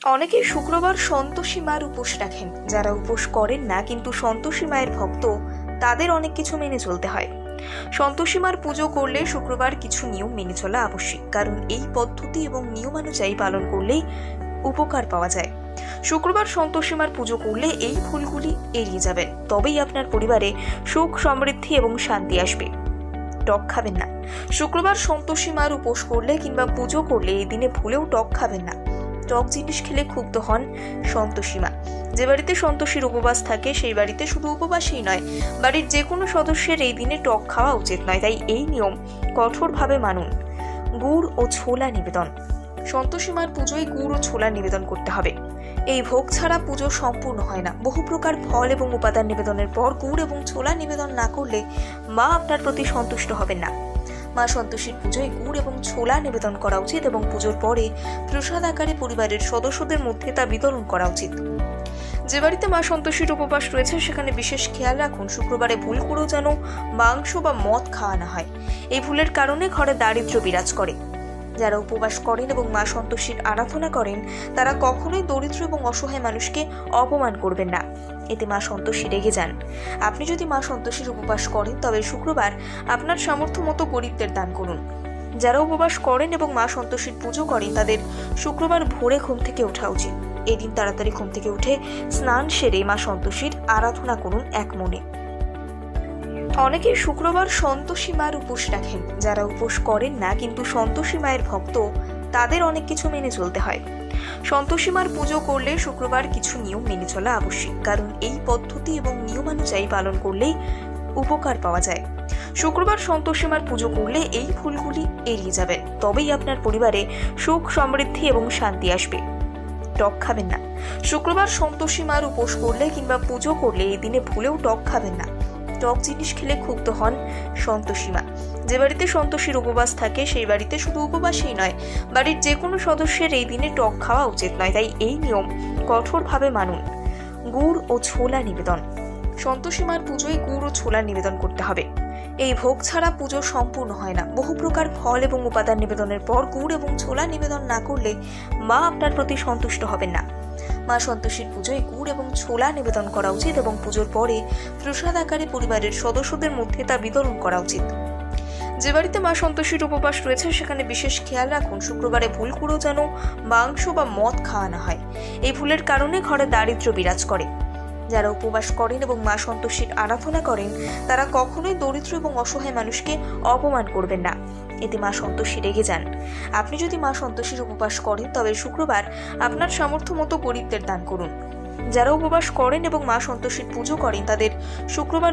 অনেকেই শুক্রবার সন্তোষী মার উপোস রাখেন। যারা উপোস করেন না কিন্তু সন্তোষী মায়ের ভক্ত, তাদের অনেক কিছু মেনে চলতে হয়। সন্তোষী মার পুজো করলে শুক্রবার কিছু নিয়ম মেনে চলা আবশ্যিক, কারণ এই পদ্ধতি এবং নিয়মানুযায়ী পালন করলেই উপকার পাওয়া যায়। শুক্রবার সন্তোষী মার পুজো করলে এই ভুলগুলি এড়িয়ে যাবেন, তবেই আপনার পরিবারে সুখ, সমৃদ্ধি এবং শান্তি আসবে। টক খাবেন না। শুক্রবার সন্তোষী মার উপোস করলে কিংবা পুজো করলে এই দিনে ভুলেও টক খাবেন না। টক জিনিস খেলে ক্ষুব্ধ হন সন্তোষী মা। যে বাড়িতে সন্তোষীর উপবাস থাকে সেই বাড়িতে শুধু উপবাসই নয়, বাড়ির যে কোনো সদস্যের এই দিনে টক খাওয়া উচিত নয়, তাই এই নিয়ম কঠোরভাবে মানুন। গুড় ও ছোলা নিবেদন। সন্তোষী মার পুজোয় গুড় ও ছোলা নিবেদন করতে হবে। এই ভোগ ছাড়া পুজো সম্পূর্ণ হয় না। বহু প্রকার ফল এবং উপাদান নিবেদনের পর গুড় এবং ছোলা নিবেদন না করলে মা আপনার প্রতি সন্তুষ্ট হবেন না। মা সন্তোষীর পুজোয় গুড় এবং ছোলা নিবেদন করা উচিত এবং পুজোর পরে প্রসাদ আকারে পরিবারের সদস্যদের মধ্যে তা বিতরণ করা উচিত। যে বাড়িতে মা সন্তোষীর উপবাস রয়েছে সেখানে বিশেষ খেয়াল রাখুন শুক্রবারে ভুল করেও যেন মাংস বা মদ খাওয়া না হয়। এই ভুলের কারণে ঘরে দারিদ্র্য বিরাজ করে। যারা উপবাস করেন এবং মা সন্তোষীর আরাধনা করেন তারা কখনোই দরিদ্র এবং অসহায় মানুষকে অপমান করবেন না, এতে মা সন্তোষী রেগে যান। আপনি যদি মা সন্তোষীর উপবাস করেন তবে শুক্রবার আপনার সামর্থ্য মতো গরিবদের দান করুন। যারা উপবাস করেন এবং মা সন্তোষীর পুজো করেন তাদের শুক্রবার ভোরে ঘুম থেকে ওঠা উচিত। এদিন তাড়াতাড়ি ঘুম থেকে উঠে স্নান সেরে মা সন্তোষীর আরাধনা করুন এক মনে। অনেকে শুক্রবার সন্তোষী মার উপোস রাখেন। যারা উপোস করেন না কিন্তু সন্তোষী মায়ের ভক্ত, তাদের অনেক কিছু মেনে চলতে হয়। সন্তোষী মার পুজো করলে শুক্রবার কিছু নিয়ম মেনে চলা আবশ্যিক, কারণ এই পদ্ধতি এবং নিয়মানুযায়ী পালন করলেই উপকার পাওয়া যায়। শুক্রবার সন্তোষী মার পুজো করলে এই ভুলগুলি এড়িয়ে যাবেন, তবেই আপনার পরিবারে সুখ, সমৃদ্ধি এবং শান্তি আসবে। টক খাবেন না। শুক্রবার সন্তোষী মার উপোস করলে কিংবা পুজো করলে এই দিনে ভুলেও টক খাবেন না। টক জিনিস খেলে ক্ষুব্ধ হন সন্তোষী মা। যে বাড়িতে সন্তোষীর উপবাস থাকে সেই বাড়িতে শুধু উপবাসই নয়, বাড়ির যে কোনো সদস্যের এই দিনে টক খাওয়া উচিত নয়, তাই এই নিয়ম কঠোরভাবে মানুন। গুড় ও ছোলা নিবেদন। সন্তোষী মার পুজোয় গুড় ও ছোলা নিবেদন করতে হবে। এই ভোগ ছাড়া পুজো সম্পূর্ণ হয় না। বহু প্রকার ফল এবং উপাদান নিবেদনের পর গুড় এবং ছোলা নিবেদন না করলে মা আপনার প্রতি সন্তুষ্ট হবেন না। মা সন্তোষীর পুজোয় গুড় এবং ছোলা নিবেদন করা উচিত এবং পুজোর পরে প্রসাদ আকারে পরিবারের সদস্যদের মধ্যে তা বিতরণ করা উচিত। যে বাড়িতে মা সন্তোষীর উপবাস রয়েছে সেখানে বিশেষ খেয়াল রাখুন শুক্রবারে ভুল করেও যেন মাংস বা মদ খাওয়া না হয়। এই ভুলের কারণে ঘরে দারিদ্র্য বিরাজ করে। যারা উপবাস করেন এবং মা সন্তোষীর আরাধনা করেন তারা কখনোই দরিদ্র এবং অসহায় মানুষকে অপমান করবেন না, এতে মা সন্তোষী রেগে যান। আপনি যদি মা সন্তোষীর উপবাস করেন তবে শুক্রবার আপনার সামর্থ্য মতো গরিবদের দান করুন। যারা উপবাস করেন এবং মা সন্তোষীর পুজো করেন তাদের শুক্রবার